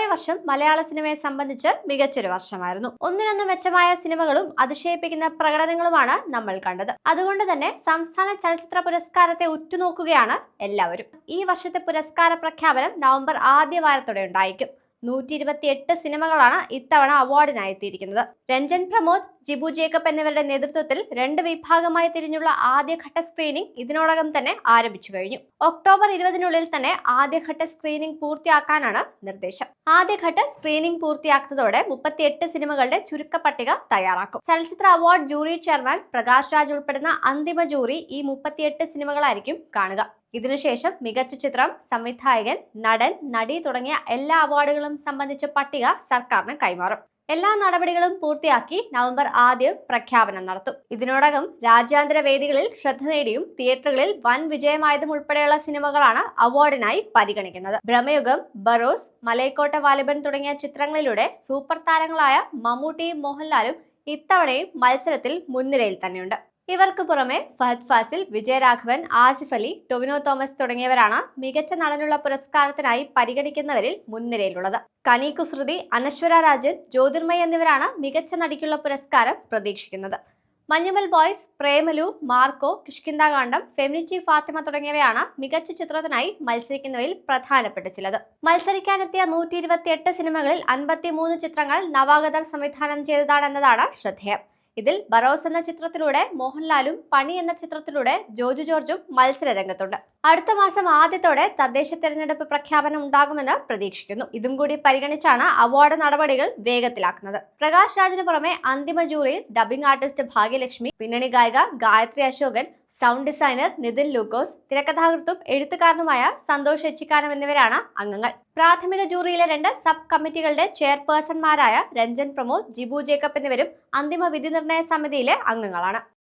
പോയ വർഷം മലയാള സിനിമയെ സംബന്ധിച്ച് മികച്ചൊരു വർഷമായിരുന്നു. ഒന്നിനൊന്ന് മെച്ചമായ സിനിമകളും അതിശയിപ്പിക്കുന്ന പ്രകടനങ്ങളുമാണ് നമ്മൾ കണ്ടത്. അതുകൊണ്ട് തന്നെ സംസ്ഥാന ചലച്ചിത്ര പുരസ്കാരത്തെ ഉറ്റുനോക്കുകയാണ് എല്ലാവരും. ഈ വർഷത്തെ പുരസ്കാര പ്രഖ്യാപനം നവംബർ ആദ്യ വാരത്തോടെ ഉണ്ടായിരിക്കും. 128 സിനിമകളാണ് ഇത്തവണ അവാർഡിനായി എത്തിയിരിക്കുന്നത്. രഞ്ജൻ പ്രമോദ്, ജിബു ജേക്കബ് എന്നിവരുടെ നേതൃത്വത്തിൽ 2 വിഭാഗമായി തിരിഞ്ഞുള്ള ആദ്യഘട്ട സ്ക്രീനിംഗ് ഇതിനോടകം തന്നെ ആരംഭിച്ചു കഴിഞ്ഞു. ഒക്ടോബർ 20-നുള്ളിൽ തന്നെ ആദ്യഘട്ട സ്ക്രീനിംഗ് പൂർത്തിയാക്കാനാണ് നിർദ്ദേശം. ആദ്യഘട്ട സ്ക്രീനിംഗ് പൂർത്തിയാക്കുന്നതോടെ 38 സിനിമകളുടെ ചുരുക്കപ്പട്ടിക തയ്യാറാക്കും. ചലച്ചിത്ര award jury chairman Prakash Raj ഉൾപ്പെടുന്ന അന്തിമ ജൂറി ഈ 38 സിനിമകളായിരിക്കും കാണുക. ഇതിനുശേഷം മികച്ച ചിത്രം, സംവിധായകൻ, നടൻ, നടി തുടങ്ങിയ എല്ലാ അവാർഡുകളും സംബന്ധിച്ച പട്ടിക സർക്കാരിന് കൈമാറും. എല്ലാ നടപടികളും പൂർത്തിയാക്കി നവംബർ ആദ്യം പ്രഖ്യാപനം നടത്തും. ഇതിനോടകം രാജ്യാന്തര വേദികളിൽ ശ്രദ്ധ നേടിയും തിയേറ്ററുകളിൽ വൻ വിജയമായതും ഉൾപ്പെടെയുള്ള സിനിമകളാണ് അവാർഡിനായി പരിഗണിക്കുന്നത്. ബ്രഹ്മയുഗം, ബറോസ്, മലൈക്കോട്ട വാലിബൻ തുടങ്ങിയ ചിത്രങ്ങളിലൂടെ സൂപ്പർ താരങ്ങളായ മമ്മൂട്ടിയും മോഹൻലാലും ഇത്തവണയും മത്സരത്തിൽ മുൻനിരയിൽ തന്നെയുണ്ട്. ഇവർക്ക് പുറമെ ഫഹദ് ഫാസിൽ, വിജയരാഘവൻ, ആസിഫ് അലി, ടൊവിനോ തോമസ് തുടങ്ങിയവരാണ് മികച്ച നടനുള്ള പുരസ്കാരത്തിനായി പരിഗണിക്കുന്നവരിൽ മുൻനിരയിലുള്ളത്. കനി കുസൃതി, അനശ്വര രാജൻ, ജ്യോതിർമയി എന്നിവരാണ് മികച്ച നടിക്കുള്ള പുരസ്കാരം പ്രതീക്ഷിക്കുന്നത്. മഞ്ഞുമൽ ബോയ്സ്, പ്രേമലു, മാർക്കോ, കിഷ്കിന്ധാകാന്ഡം, ഫെമിനിച്ചി ഫാത്തിമ തുടങ്ങിയവയാണ് മികച്ച ചിത്രത്തിനായി മത്സരിക്കുന്നവയിൽ പ്രധാനപ്പെട്ട ചിലത്. മത്സരിക്കാനെത്തിയ 128 സിനിമകളിൽ 53 ചിത്രങ്ങൾ നവാഗതർ സംവിധാനം ചെയ്തതാണെന്നതാണ് ശ്രദ്ധേയം. ഇതിൽ ബറോസ് എന്ന ചിത്രത്തിലൂടെ മോഹൻലാലും പണി എന്ന ചിത്രത്തിലൂടെ ജോജു ജോർജും മത്സര രംഗത്തുണ്ട്. അടുത്ത മാസം ആദ്യത്തോടെ തദ്ദേശ തെരഞ്ഞെടുപ്പ് പ്രഖ്യാപനം ഉണ്ടാകുമെന്ന് പ്രതീക്ഷിക്കുന്നു. ഇതും കൂടി പരിഗണിച്ചാണ് അവാർഡ് നടപടികൾ വേഗത്തിലാക്കുന്നത്. പ്രകാശ് രാജിന് പുറമെ അന്തിമ ജൂറിയിൽ ഡബിംഗ് ആർട്ടിസ്റ്റ് ഭാഗ്യലക്ഷ്മി, പിന്നണി ഗായിക ഗായത്രി അശോകൻ, സൗണ്ട് ഡിസൈനർ നിതിൻ ലൂക്കോസ്, തിരക്കഥാകൃത്തും എഴുത്തുകാരനുമായ സന്തോഷ് എച്ചിക്കാനം എന്നിവരാണ് അംഗങ്ങൾ. പ്രാഥമിക ജൂറിയിലെ 2 സബ് കമ്മിറ്റികളുടെ ചെയർപേഴ്സൺമാരായ രഞ്ജൻ പ്രമോദ്, ജിബു ജേക്കബ് എന്നിവരും അന്തിമ വിധി നിർണയ സമിതിയിലെ അംഗങ്ങളാണ്.